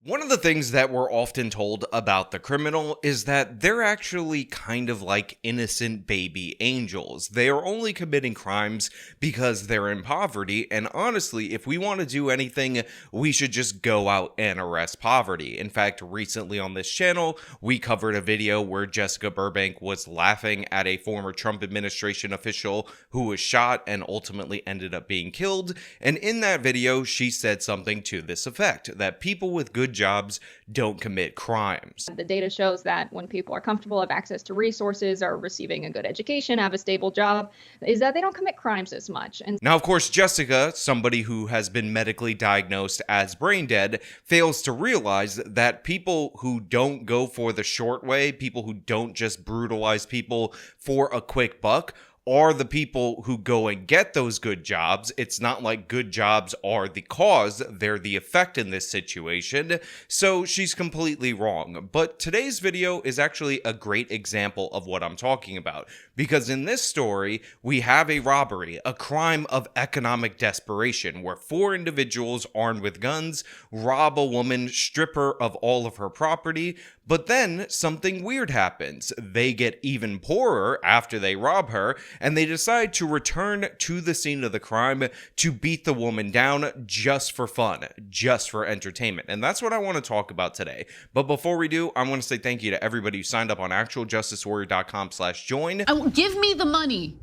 One of the things that we're often told about the criminal is that they're actually kind of like innocent baby angels. They are only committing crimes because they're in poverty, and honestly, if we want to do anything, we should just go out and arrest poverty. In fact, recently on this channel, we covered a video where Jessica Burbank was laughing at a former Trump administration official who was shot and ultimately ended up being killed, and in that video, she said something to this effect, that people with good jobs don't commit crimes. The data shows that when people are comfortable, have access to resources, are receiving a good education, have a stable job, is that they don't commit crimes as much. And now, of course, Jessica, somebody who has been medically diagnosed as brain dead, fails to realize that people who don't go for the short way, people who don't just brutalize people for a quick buck, are the people who go and get those good jobs. It's not like good jobs are the cause, they're the effect in this situation. So she's completely wrong. But today's video is actually a great example of what I'm talking about. Because in this story, we have a robbery, a crime of economic desperation, where four individuals armed with guns rob a woman, strip her of all of her property, but then something weird happens. They get even poorer after they rob her, and they decide to return to the scene of the crime to beat the woman down just for fun, just for entertainment. And that's what I want to talk about today. But before we do, I want to say thank you to everybody who signed up on actualjusticewarrior.com/join. Give me the money.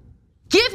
Give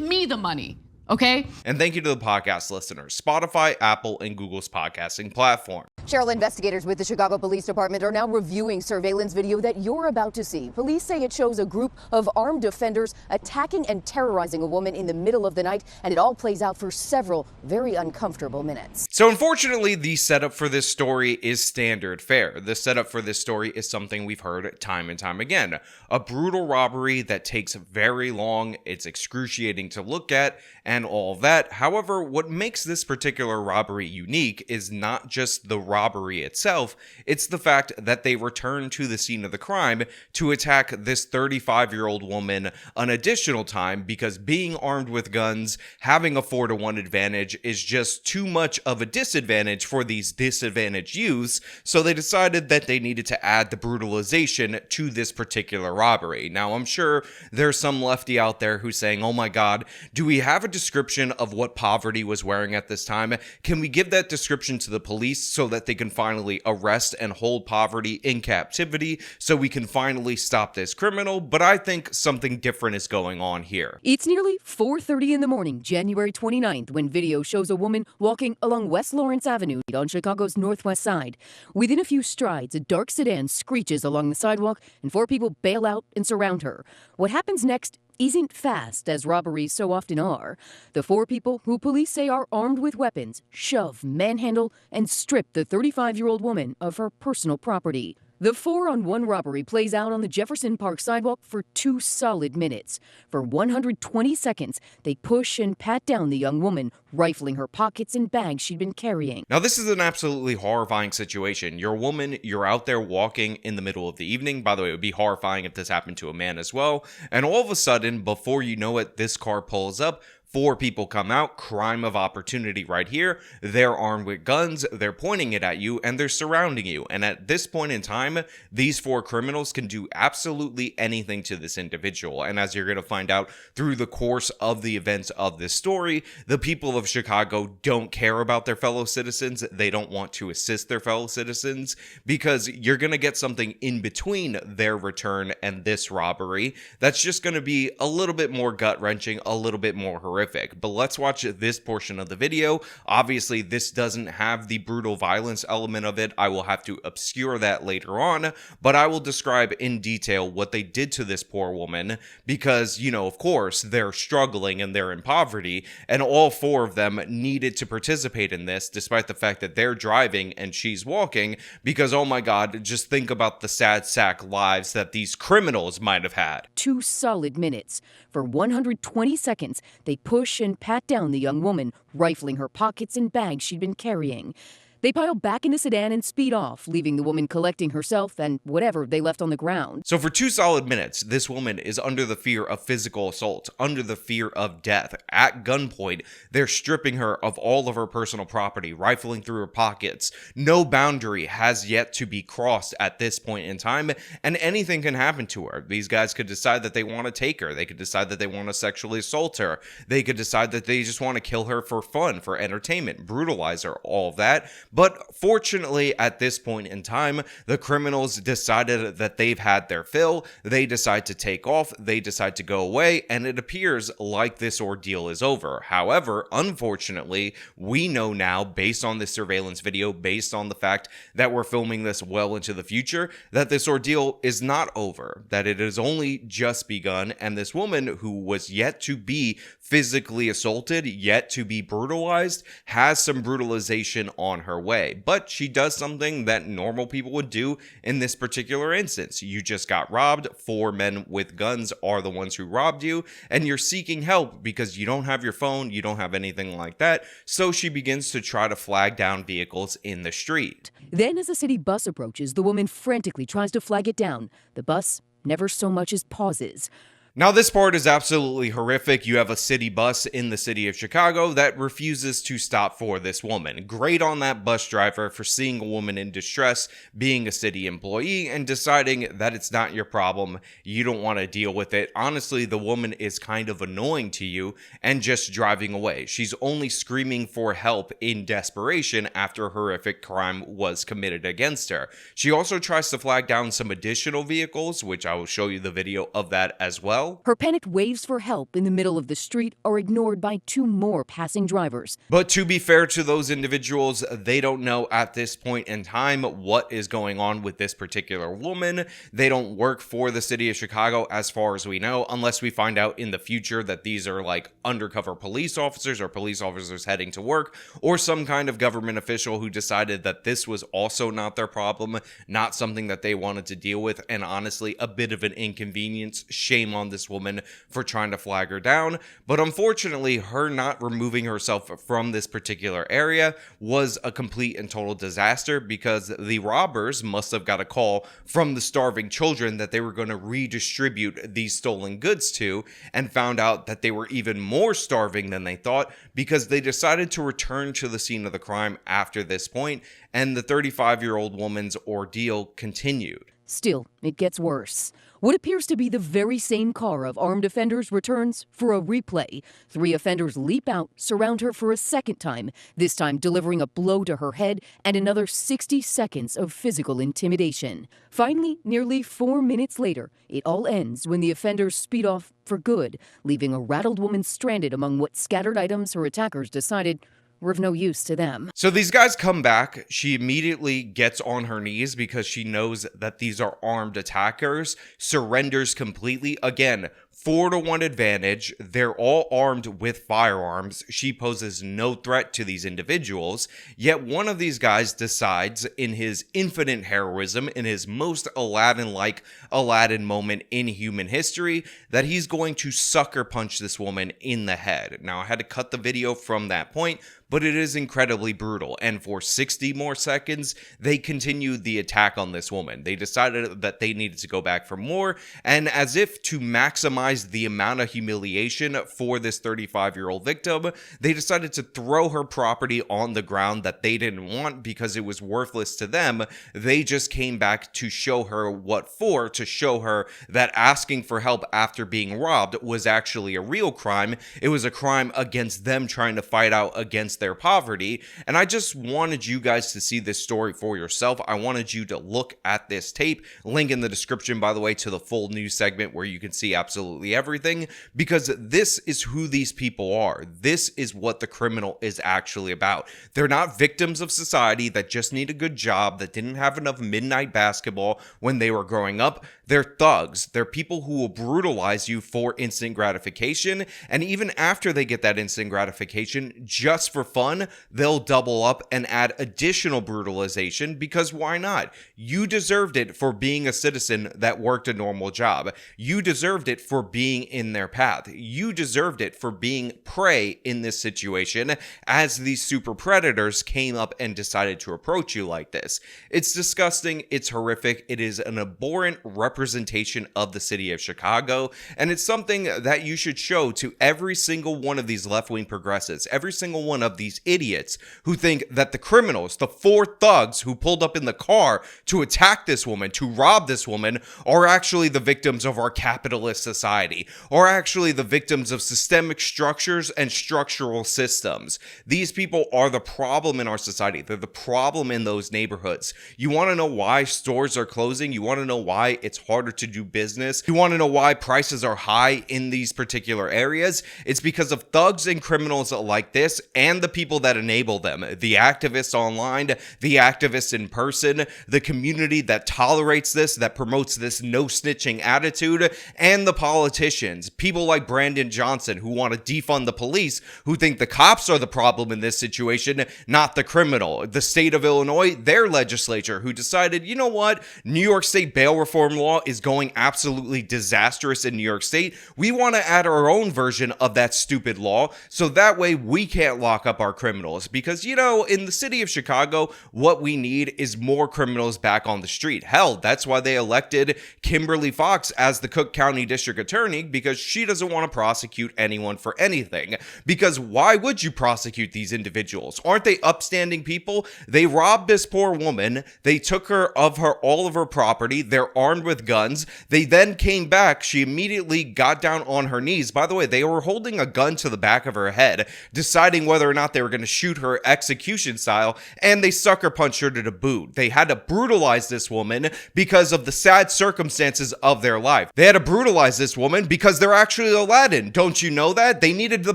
me the money. Okay? And thank you to the podcast listeners, Spotify, Apple, and Google's podcasting platform. Cheryl, investigators with the Chicago Police Department are now reviewing surveillance video that you're about to see. Police say it shows a group of armed offenders attacking and terrorizing a woman in the middle of the night, and it all plays out for several very uncomfortable minutes. So unfortunately, the setup for this story is standard fare. The setup for this story is something we've heard time and time again. A brutal robbery that takes very long, it's excruciating to look at, and all of that. However, what makes this particular robbery unique is not just the robbery itself, it's the fact that they return to the scene of the crime to attack this 35-year-old woman an additional time, because being armed with guns, having a 4-to-1 advantage is just too much of a disadvantage for these disadvantaged youths, so they decided that they needed to add the brutalization to this particular robbery. Now, I'm sure there's some lefty out there who's saying, oh my god, do we have a description of what poverty was wearing at this time? Can we give that description to the police so that they can finally arrest and hold poverty in captivity, so we can finally stop this criminal? But I think something different is going on here. It's nearly 4:30 in the morning, January 29th, when video shows a woman walking along West Lawrence Avenue on Chicago's northwest side. Within a few strides, a dark sedan screeches along the sidewalk, and four people bail out and surround her. What happens next isn't fast, as robberies so often are. The four people, who police say are armed with weapons, shove, manhandle, and strip the 35-year-old woman of her personal property. The 4-on-1 robbery plays out on the Jefferson Park sidewalk for 2 solid minutes. For 120 seconds, they push and pat down the young woman, rifling her pockets and bags she'd been carrying. Now, this is an absolutely horrifying situation. You're a woman, you're out there walking in the middle of the evening. By the way, it would be horrifying if this happened to a man as well. And all of a sudden, before you know it, this car pulls up. 4 people come out, crime of opportunity right here. They're armed with guns, they're pointing it at you, and they're surrounding you. And at this point in time, these 4 criminals can do absolutely anything to this individual. And as you're going to find out through the course of the events of this story, the people of Chicago don't care about their fellow citizens. They don't want to assist their fellow citizens, because you're going to get something in between their return and this robbery that's just going to be a little bit more gut-wrenching, a little bit more horrific. But let's watch this portion of the video. Obviously, this doesn't have the brutal violence element of it. I will have to obscure that later on, but I will describe in detail what they did to this poor woman, because, you know, of course, they're struggling and they're in poverty, and all 4 of them needed to participate in this, despite the fact that they're driving and she's walking, because, oh my god, just think about the sad sack lives that these criminals might have had. 2 solid minutes. For 120 seconds, they push and pat down the young woman, rifling her pockets and bags she'd been carrying. They pile back in the sedan and speed off, leaving the woman collecting herself and whatever they left on the ground. So for 2 solid minutes, this woman is under the fear of physical assault, under the fear of death. At gunpoint, they're stripping her of all of her personal property, rifling through her pockets. No boundary has yet to be crossed at this point in time, and anything can happen to her. These guys could decide that they want to take her. They could decide that they want to sexually assault her. They could decide that they just want to kill her for fun, for entertainment, brutalize her, all of that. But fortunately, at this point in time, the criminals decided that they've had their fill. They decide to take off. They decide to go away, and it appears like this ordeal is over. However, unfortunately, we know now, based on this surveillance video, based on the fact that we're filming this well into the future, that this ordeal is not over, that it has only just begun, and this woman who was yet to be physically assaulted, yet to be brutalized, has some brutalization on her way. But she does something that normal people would do in this particular instance. You just got robbed. 4 men with guns are the ones who robbed you, and you're seeking help because you don't have your phone, you don't have anything like that. So she begins to try to flag down vehicles in the street. Then, as a city bus approaches, the woman frantically tries to flag it down. The bus never so much as pauses. Now, this part is absolutely horrific. You have a city bus in the city of Chicago that refuses to stop for this woman. Great on that bus driver for seeing a woman in distress, being a city employee, and deciding that it's not your problem. You don't want to deal with it. Honestly, the woman is kind of annoying to you and just driving away. She's only screaming for help in desperation after a horrific crime was committed against her. She also tries to flag down some additional vehicles, which I will show you the video of that as well. Her panicked waves for help in the middle of the street are ignored by 2 more passing drivers. But to be fair to those individuals, they don't know at this point in time what is going on with this particular woman. They don't work for the city of Chicago as far as we know, unless we find out in the future that these are like undercover police officers or police officers heading to work, or some kind of government official who decided that this was also not their problem, not something that they wanted to deal with, and honestly, a bit of an inconvenience. Shame on this woman for trying to flag her down. But unfortunately, her not removing herself from this particular area was a complete and total disaster, because the robbers must have got a call from the starving children that they were going to redistribute these stolen goods to, and found out that they were even more starving than they thought, because they decided to return to the scene of the crime after this point, and the 35-year-old woman's ordeal continued. Still, it gets worse. What appears to be the very same car of armed offenders returns for a replay. 3 offenders leap out, surround her for a second time, this time delivering a blow to her head and another 60 seconds of physical intimidation. Finally, nearly 4 minutes later, it all ends when the offenders speed off for good, leaving a rattled woman stranded among what scattered items her attackers decided were of no use to them. So these guys come back. She immediately gets on her knees because she knows that these are armed attackers, surrenders completely. Again, 4-to-1 advantage. They're all armed with firearms. She poses no threat to these individuals. Yet one of these guys decides, in his infinite heroism, in his most Aladdin-like Aladdin moment in human history, that he's going to sucker punch this woman in the head. Now, I had to cut the video from that point, but it is incredibly brutal. And for 60 more seconds, they continued the attack on this woman. They decided that they needed to go back for more, and as if to maximize the amount of humiliation for this 35-year-old victim, they decided to throw her property on the ground that they didn't want because it was worthless to them. They just came back to show her what for, to show her that asking for help after being robbed was actually a real crime. It was a crime against them trying to fight out against their poverty. And I just wanted you guys to see this story for yourself. I wanted you to look at this tape. Link in the description, by the way, to the full news segment where you can see absolutely everything, because this is who these people are. This is what the criminal is actually about. They're not victims of society that just need a good job, that didn't have enough midnight basketball when they were growing up. They're thugs. They're people who will brutalize you for instant gratification, and even after they get that instant gratification, just for fun, they'll double up and add additional brutalization, because why not? You deserved it for being a citizen that worked a normal job. You deserved it for being in their path. You deserved it for being prey in this situation as these super predators came up and decided to approach you like this. It's disgusting. It's horrific. It is an abhorrent representation of the city of Chicago, and it's something that you should show to every single one of these left-wing progressives, every single one of these idiots who think that the criminals, the 4 thugs who pulled up in the car to attack this woman, to rob this woman, are actually the victims of our capitalist society, or actually the victims of systemic structures and structural systems. These people are the problem in our society. They're the problem in those neighborhoods. You want to know why stores are closing? You want to know why it's harder to do business? You want to know why prices are high in these particular areas? It's because of thugs and criminals like this and the people that enable them. The activists online, the activists in person, the community that tolerates this, that promotes this no snitching attitude, and the politicians. People like Brandon Johnson who want to defund the police, who think the cops are the problem in this situation, not the criminal. The state of Illinois, their legislature, who decided, you know what, New York State bail reform law is going absolutely disastrous in New York State. We want to add our own version of that stupid law so that way we can't lock up our criminals. Because, you know, in the city of Chicago, what we need is more criminals back on the street. Hell, that's why they elected Kimberly Fox as the Cook County District Attorney, because she doesn't want to prosecute anyone for anything. Because why would you prosecute these individuals? Aren't they upstanding people? They robbed this poor woman. They took her all of her property. They're armed with guns. They then came back. She immediately got down on her knees. By the way, they were holding a gun to the back of her head, deciding whether or not they were going to shoot her execution style, and they sucker punched her to the boot. They had to brutalize this woman because of the sad circumstances of their life. They had to brutalize this woman because they're actually Aladdin. Don't you know that? They needed the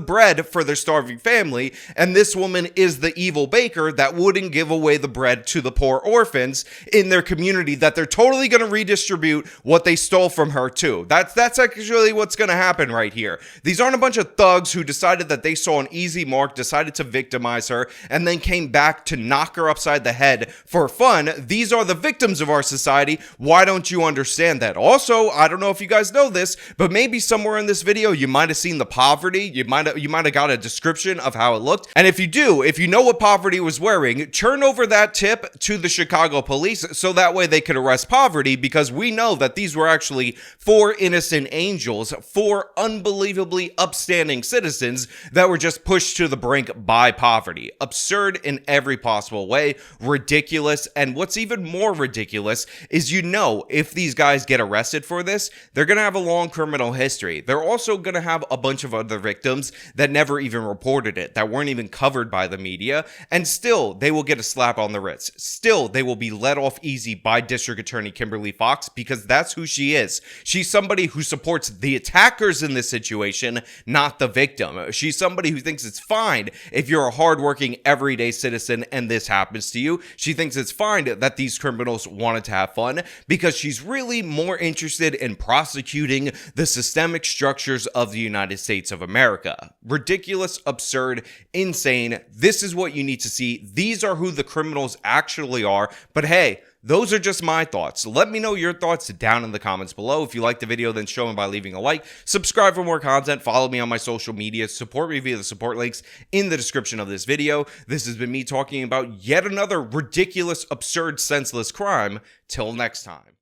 bread for their starving family, and this woman is the evil baker that wouldn't give away the bread to the poor orphans in their community that they're totally going to redistribute what they stole from her too. That's actually what's going to happen right here. These aren't a bunch of thugs who decided that they saw an easy mark, decided to victimize her, and then came back to knock her upside the head for fun. These are the victims of our society. Why don't you understand that? Also, I don't know if you guys know this, but maybe somewhere in this video you might have seen the poverty. You might have got a description of how it looked. And if you do, if you know what poverty was wearing, turn over that tip to the Chicago police so that way they could arrest poverty, because we know that these were actually 4 innocent angels, 4 unbelievably upstanding citizens that were just pushed to the brink by poverty. Absurd in every possible way, ridiculous, and what's even more ridiculous is, you know, if these guys get arrested for this, they're gonna have a long criminal history. They're also gonna have a bunch of other victims that never even reported it, that weren't even covered by the media, and still they will get a slap on the wrist. Still, they will be let off easy by District Attorney Kimberly Fox, because that's who she is. She's somebody who supports the attackers in this situation, not the victim. She's somebody who thinks it's fine if you're a hardworking everyday citizen and this happens to you. She thinks it's fine that these criminals wanted to have fun, because she's really more interested in prosecuting the systemic structures of the United States of America. Ridiculous, absurd, insane. This is what you need to see. These are who the criminals actually are. But hey, those are just my thoughts. Let me know your thoughts down in the comments below. If you liked the video, then show them by leaving a like. Subscribe for more content. Follow me on my social media. Support me via the support links in the description of this video. This has been me talking about yet another ridiculous, absurd, senseless crime. Till next time.